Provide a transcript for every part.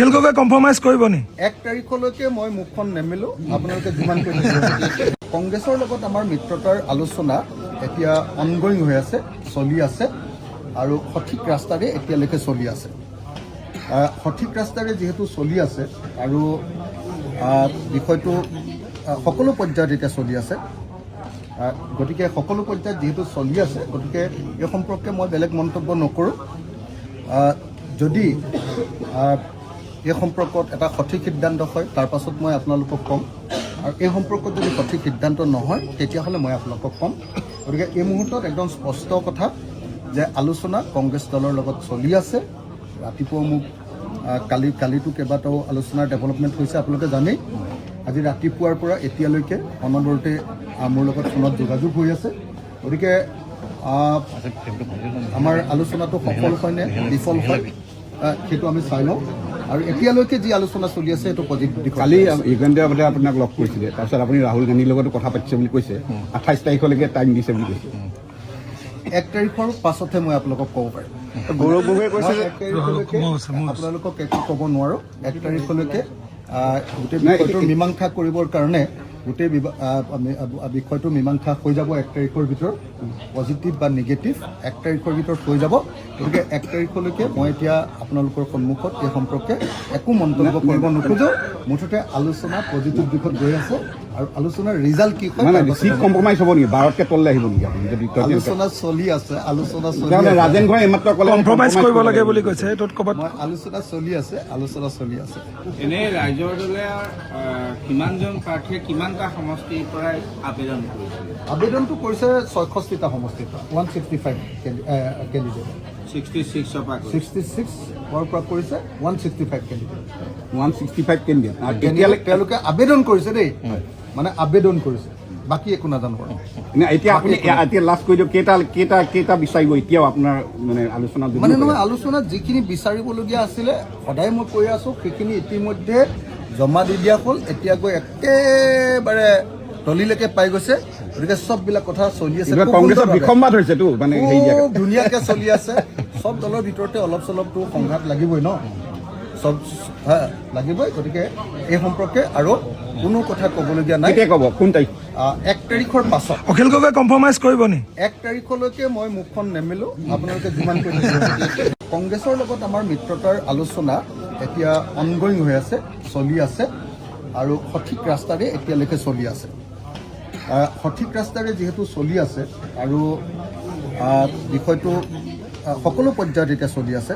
Akhil Gogoi compromise কৰিব নি? 1 তাৰিখলৈকে মই মুখখন নেমেলো। আপোনালোকে যিমান কৈ কংগ্ৰেছৰ লগত আমাৰ মিত্ৰতাৰ আলোচনা এতিয়া অনগয়িং হৈ আছে, চলি আছে আৰু সঠিক ৰাস্তাৰে এতিয়ালৈকে চলি আছে। সঠিক ৰাস্তাৰে যিহেতু চলি আছে আৰু বিষয়টো সকলো পৰ্যায়ত এতিয়া চলি আছে, গতিকে সকলো পৰ্যায়ত যিহেতু চলি আছে, গতিকে এই সম্পৰ্কে মই বেলেগ মন্তব্য নকৰোঁ। যদি এই সম্পৰ্কত এটা সঠিক সিদ্ধান্ত হয়, তাৰ পাছত মই আপোনালোকক ক'ম, আৰু এই সম্পৰ্কত যদি সঠিক সিদ্ধান্ত নহয় তেতিয়াহ'লে মই আপোনালোকক ক'ম। গতিকে এই মুহূৰ্তত একদম স্পষ্ট কথা যে আলোচনা কংগ্ৰেছ দলৰ লগত চলি আছে। ৰাতিপুৱা মোক কালিতো কেইবাটাও আলোচনাৰ ডেভেলপমেণ্ট হৈছে, আপোনালোকে জানেই। আজি ৰাতিপুৱাৰ পৰা এতিয়ালৈকে অনবৰতে মোৰ লগত ফোনত যোগাযোগ হৈ আছে। গতিকে আমাৰ আলোচনাটো সফল হয় নে বিফল হয় সেইটো আমি চাই লওঁ। আৰু এতিয়ালৈকে যি আলোচনা চলি আছে সেইটো পজিটিভ। কালি ইউগেন্দ্ৰ আগতে আপোনাক লগ কৰিছিলে, তাৰপিছত আপুনি ৰাহুল গান্ধীৰ লগতো কথা পাতিছে বুলি কৈছে, 28 তাৰিখলৈকে টাইম দিছে বুলি কৈছে। 1 তাৰিখৰ পাছতহে মই আপোনালোকক ক'ব পাৰিম। গৌৰৱ গগৈয়ে কৈছে যে 1 তাৰিখলৈকে আপোনালোকক একো ক'ব নোৱাৰোঁ। 1 তাৰিখলৈকে গোটেই বিষয়টোৰ মীমাংসা কৰিবৰ কাৰণে গোটেই বিষয়টো মীমাংসা হৈ যাব 1 তাৰিখৰ ভিতৰত, পজিটিভ বা নিগেটিভ 1 তাৰিখৰ ভিতৰত হৈ যাব। গতিকে 1 তাৰিখলৈকে মই এতিয়া আপোনালোকৰ সন্মুখত এই সম্পৰ্কে একো মন্তব্য কৰিব নোখোজোঁ। মুঠতে আলোচনা পজিটিভ দিশত গৈ আছে আৰু আলোচনাৰ ৰিজাল্ট কি হয় কম্প্ৰমাইজ হ'ব নেকি? 12তকৈ তললৈ আহিব নেকি আপুনি? আলোচনা চলি আছে, ৰাজেন ঘৰে এইমাত্ৰ ক'লে কম্প্ৰমাইজ কৰিব লাগে বুলি কৈছে, এইটোত ক'ৰবাত আলোচনা চলি আছে। এনে ৰাইজৰ দলে কিমানজন প্ৰাৰ্থীয়ে কিমানটা সমষ্টিৰ পৰাই আবেদন কৰিছিলে? আবেদনটো কৰিছে 66টা সমষ্টিৰ পৰা, 165 কেণ্ডিডেট। 66ৰ পৰা 66ৰ পৰা কৰিছে 165 কেণ্ডিডেট। 165 কেণ্ডিডেট তেওঁলোকে আবেদন কৰিছে দেই, মানে আবেদন কৰিছে, বাকী একো নাজানো। এতিয়া আপুনি এতিয়া লাষ্ট কৈ দিয়ক, কেইটা বিচাৰিব এতিয়াও আপোনাৰ মানে আলোচনা? মানে নহয়, আলোচনাত যিখিনি বিচাৰিবলগীয়া আছিলে সদায় মই কৈ আছোঁ, সেইখিনি ইতিমধ্যে জমা দি দিয়া হ'ল। এতিয়া গৈ একেবাৰে তলিলৈকে পাই গৈছে। গতিকে চববিলাক কথা চলি আছে, কংগ্ৰেছৰ বিসম্বাদ হৈছেতো, মানে খুব ধুনীয়াকৈ চলি আছে। চব দলৰ ভিতৰতে অলপ চলপটো সংঘাত লাগিবই ন, চব লাগিবই। গতিকে এই সম্পৰ্কে আৰু কোনো কথা ক'বলগীয়া নাই। ক'ব কোন তাৰিখ? 1 তাৰিখৰ পাছত। অখিল গগৈ কম্প্ৰমাইজ কৰিব নি? 1 তাৰিখলৈকে মই মুখখন নেমেলো। আপোনালোকে যিমান কৈ কংগ্ৰেছৰ লগত আমাৰ মিত্ৰতাৰ আলোচনা এতিয়া অনগয়িং হৈ আছে, চলি আছে আৰু সঠিক ৰাস্তাৰে এতিয়ালৈকে চলি আছে। সঠিক ৰাস্তাৰে যিহেতু চলি আছে আৰু বিষয়টো সকলো পৰ্যায়ত এতিয়া চলি আছে,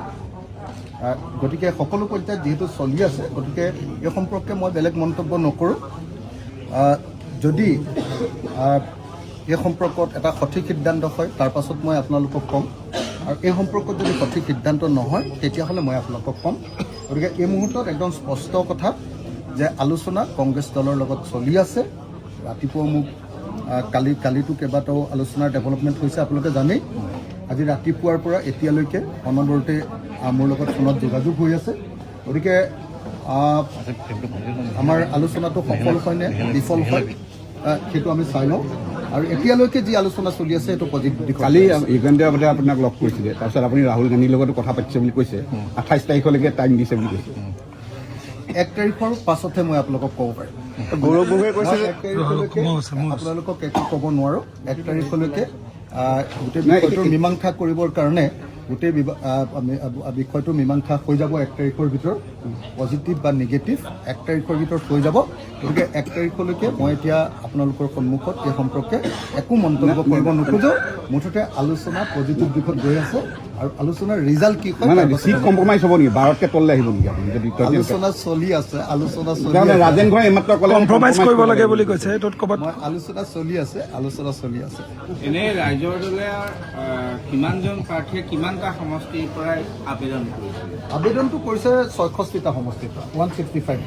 গতিকে সকলো পৰ্যায়ত যিহেতু চলি আছে, গতিকে এই সম্পৰ্কে মই বেলেগ মন্তব্য নকৰোঁ। যদি এই সম্পৰ্কত এটা সঠিক সিদ্ধান্ত হয়, তাৰ পাছত মই আপোনালোকক ক'ম, আৰু এই সম্পৰ্কত যদি সঠিক সিদ্ধান্ত নহয় তেতিয়াহ'লে মই আপোনালোকক ক'ম। গতিকে এই মুহূৰ্তত একদম স্পষ্ট কথা যে আলোচনা কংগ্ৰেছ দলৰ লগত চলি আছে। ৰাতিপুৱা মোক কালিতো কেইবাটাও আলোচনাৰ ডেভেলপমেণ্ট হৈছে, আপোনালোকে জানেই। আজি ৰাতিপুৱাৰ পৰা এতিয়ালৈকে অনবৰতে মোৰ লগত ফোনত যোগাযোগ হৈ আছে। গতিকে আমাৰ আলোচনাটো সফল হয় নে বিফল হয় সেইটো আমি চাই লওঁ। আৰু এতিয়ালৈকে যি আলোচনা চলি আছে সেইটো পজিটিভ। কালি ইউগেন্দ্ৰ আগতে আপোনাক লগ কৰিছিলে, তাৰপিছত আপুনি ৰাহুল গান্ধীৰ লগতো কথা পাতিছে বুলি কৈছে, 28 তাৰিখলৈকে টাইম দিছে বুলি কৈছে। 1 তাৰিখৰ পাছতহে মই আপোনালোকক ক'ব পাৰিম। গৌৰৱ গগৈয়ে কৈছে যে 1 তাৰিখলৈকে আপোনালোকক একো ক'ব নোৱাৰোঁ। 1 তাৰিখলৈকে গোটেই বিষয়টোৰ মীমাংসা কৰিবৰ কাৰণে গোটেই বিষয়টো মীমাংসা হৈ যাব 1 তাৰিখৰ ভিতৰত, পজিটিভ বা নিগেটিভ 1 তাৰিখৰ ভিতৰত হৈ যাব। গতিকে 1 তাৰিখলৈকে মই এতিয়া আপোনালোকৰ সন্মুখত এই সম্পৰ্কে একো মন্তব্য কৰিব নোখোজোঁ। মুঠতে আলোচনা পজিটিভ দিশত গৈ আছে আৰু আলোচনাৰ ৰিজাল্ট কি হয় কম্প্ৰমাইজ হ'ব নেকি? 12তকৈ তললৈ আহিব নেকি আপুনি? আলোচনা চলি আছে, ৰাজেন ঘৰে এইমাত্ৰ ক'লে কম্প্ৰমাইজ কৰিব লাগে বুলি কৈছে, এইটোত ক'ৰবাত আলোচনা চলি আছে। এনে ৰাইজৰ দলে কিমানজন প্ৰাৰ্থীয়ে কিমানটা সমষ্টিৰ পৰাই আবেদন কৰিছিলে? আবেদনটো কৰিছে 66টা সমষ্টিৰ পৰা, 165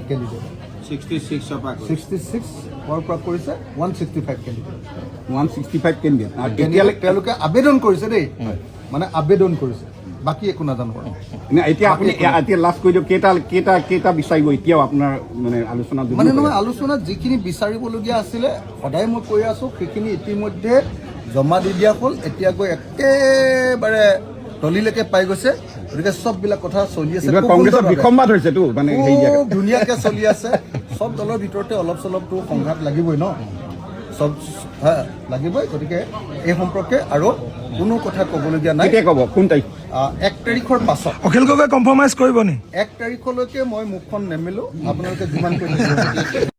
কেণ্ডিডেট। 66ৰ পৰা 66ৰ পৰা কৰিছে 165 কেণ্ডিডেট। 165 কেণ্ডিডেট তেওঁলোকে আবেদন কৰিছে দেই, মানে আবেদন কৰিছে, বাকী একো নাজানো। এতিয়া আপুনি এতিয়া লাষ্ট কৈ দিয়ক, কেইটা বিচাৰিব এতিয়াও আপোনাৰ মানে আলোচনা? মানে নহয়, আলোচনাত যিখিনি বিচাৰিবলগীয়া আছিলে সদায় মই কৈ আছোঁ, সেইখিনি ইতিমধ্যে জমা দি দিয়া হ'ল। এতিয়া গৈ একেবাৰে তলিলৈকে পাই গৈছে গতিকে চববিলাক কথা চলি আছে এইবাৰ খুব কংগ্ৰেছৰ সুন্দৰভাৱে। বিসম্বাদ হৈছেতো মানে হেৰিয়াকে খুব ধুনীয়াকে চলি আছে চব দলৰ ভিতৰতে অলপ চলপতো সংঘাত লাগিবই ন চব লাগিবই গতিকে এই সম্পৰ্কে আৰু কোনো কথা ক'বলগীয়া নাই কেতিয়া ক'ব কোন তাৰিখ 1 তাৰিখৰ পাছত অখিল গগৈ কম্প্ৰমাইজ কৰিব নি 1 তাৰিখলৈকে মই মুখখন নেমেলো আপোনালোকে যিমান কৈ